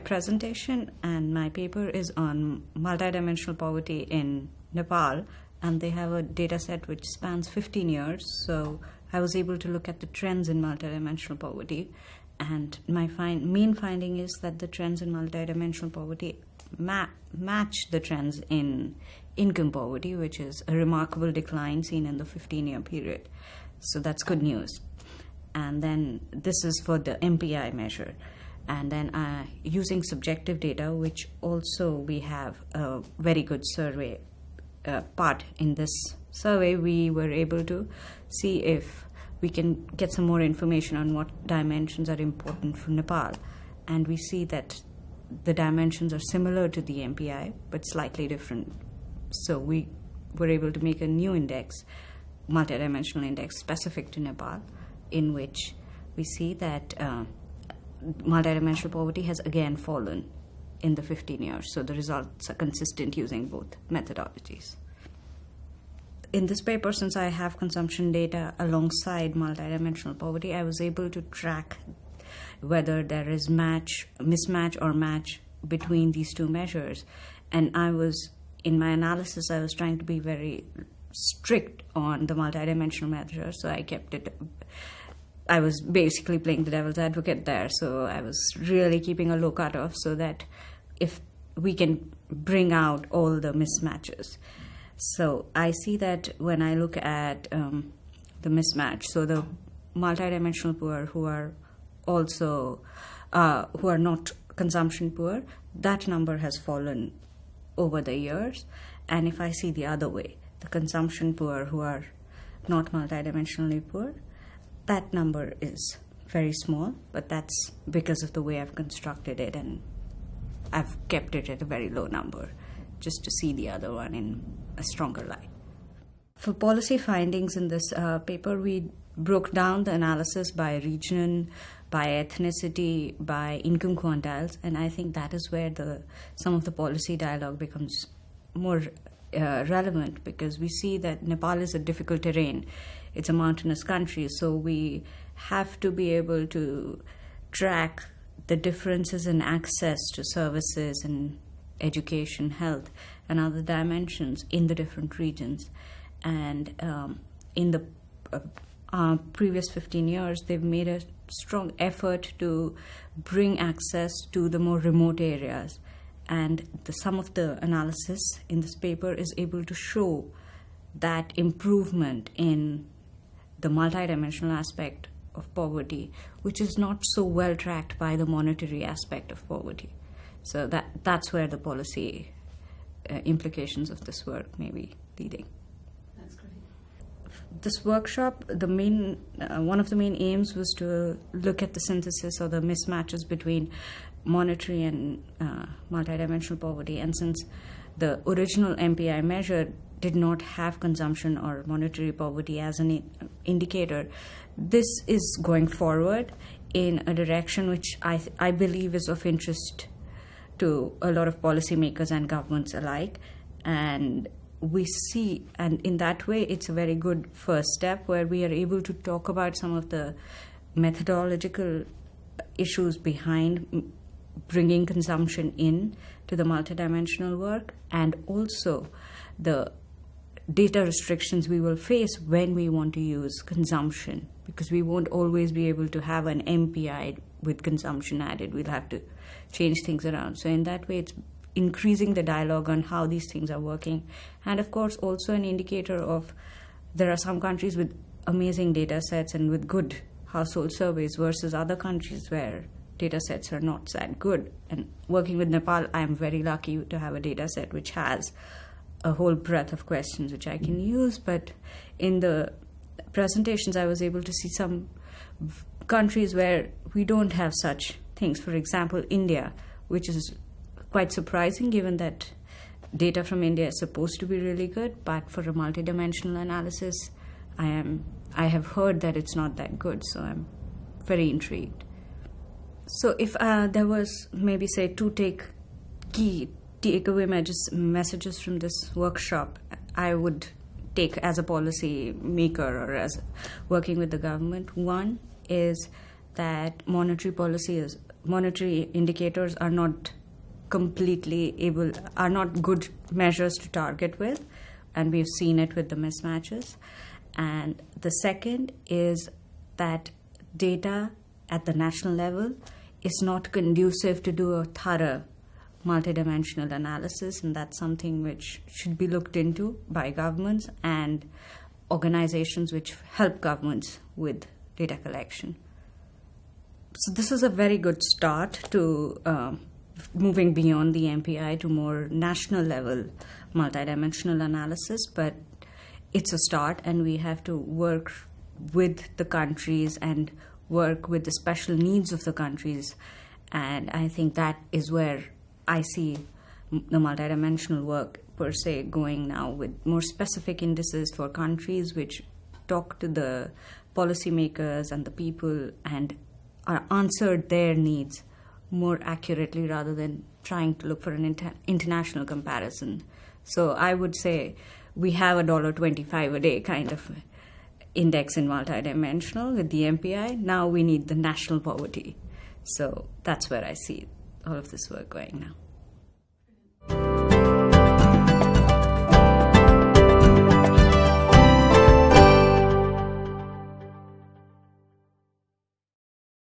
presentation and my paper is on multidimensional poverty in Nepal, and they have a data set which spans 15 years. So I was able to look at the trends in multidimensional poverty, and my main finding is that the trends in multidimensional poverty match the trends in income poverty, which is a remarkable decline seen in the 15-year period. So that's good news. And then this is for the MPI measure. And then using subjective data, which also we have a very good survey part in this survey, we were able to see if we can get some more information on what dimensions are important for Nepal. And we see that the dimensions are similar to the MPI, but slightly different. So we were able to make a new index, multidimensional index specific to Nepal, in which we see that multidimensional poverty has again fallen in the 15 years. So the results are consistent using both methodologies. In this paper, since I have consumption data alongside multidimensional poverty, I was able to track whether there is mismatch or match between these two measures. And in my analysis, I was trying to be very strict on the multidimensional measure, so I was basically playing the devil's advocate there. So I was really keeping a low cutoff so that if we can bring out all the mismatches. So I see that when I look at the mismatch, so the multidimensional poor who are also who are not consumption poor, that number has fallen over the years. And if I see the other way, the consumption poor who are not multidimensionally poor, that number is very small, but that's because of the way I've constructed it, and I've kept it at a very low number just to see the other one in a stronger light. For policy findings in this paper, we broke down the analysis by region, by ethnicity, by income quantiles, and I think that is where some of the policy dialogue becomes more relevant, because we see that Nepal is a difficult terrain. It's a mountainous country, so we have to be able to track the differences in access to services and education, health, and other dimensions in the different regions. And in the previous 15 years, they've made a strong effort to bring access to the more remote areas. And some of the analysis in this paper is able to show that improvement in the multidimensional aspect of poverty, which is not so well tracked by the monetary aspect of poverty. So that's where the policy implications of this work may be leading. That's great. This workshop, one of the main aims was to look at the synthesis or the mismatches between monetary and multidimensional poverty. And since the original MPI measure did not have consumption or monetary poverty as an indicator, this is going forward in a direction which I believe is of interest to a lot of policymakers and governments alike. And we see, and in that way, it's a very good first step where we are able to talk about some of the methodological issues behind bringing consumption in to the multidimensional work, and also the data restrictions we will face when we want to use consumption, because we won't always be able to have an MPI with consumption added. We'll have to change things around. So in that way, it's increasing the dialogue on how these things are working. And of course, also an indicator of there are some countries with amazing data sets and with good household surveys versus other countries where data sets are not that good. And working with Nepal, I'm very lucky to have a data set which has a whole breadth of questions which I can use. But in the presentations, I was able to see some countries where we don't have such things. For example, India, which is quite surprising given that data from India is supposed to be really good, but for a multidimensional analysis, I have heard that it's not that good, so I'm very intrigued. So if there was maybe say two key takeaway messages from this workshop, I would take as a policy maker or as working with the government. One is that monetary policy is monetary indicators are not are not good measures to target with, and we've seen it with the mismatches. And the second is that data at the national level is not conducive to do a thorough multidimensional analysis, and that's something which should be looked into by governments and organizations which help governments with data collection. So this is a very good start to moving beyond the MPI to more national level multidimensional analysis, but it's a start, and we have to work with the countries and work with the special needs of the countries. And I think that is where I see the multidimensional work per se going now, with more specific indices for countries which talk to the policymakers and the people and are answered their needs more accurately rather than trying to look for an international comparison. So I would say we have a $1.25 a day kind of index in multidimensional with the MPI. Now we need the national poverty. So that's where I see all of this work going now.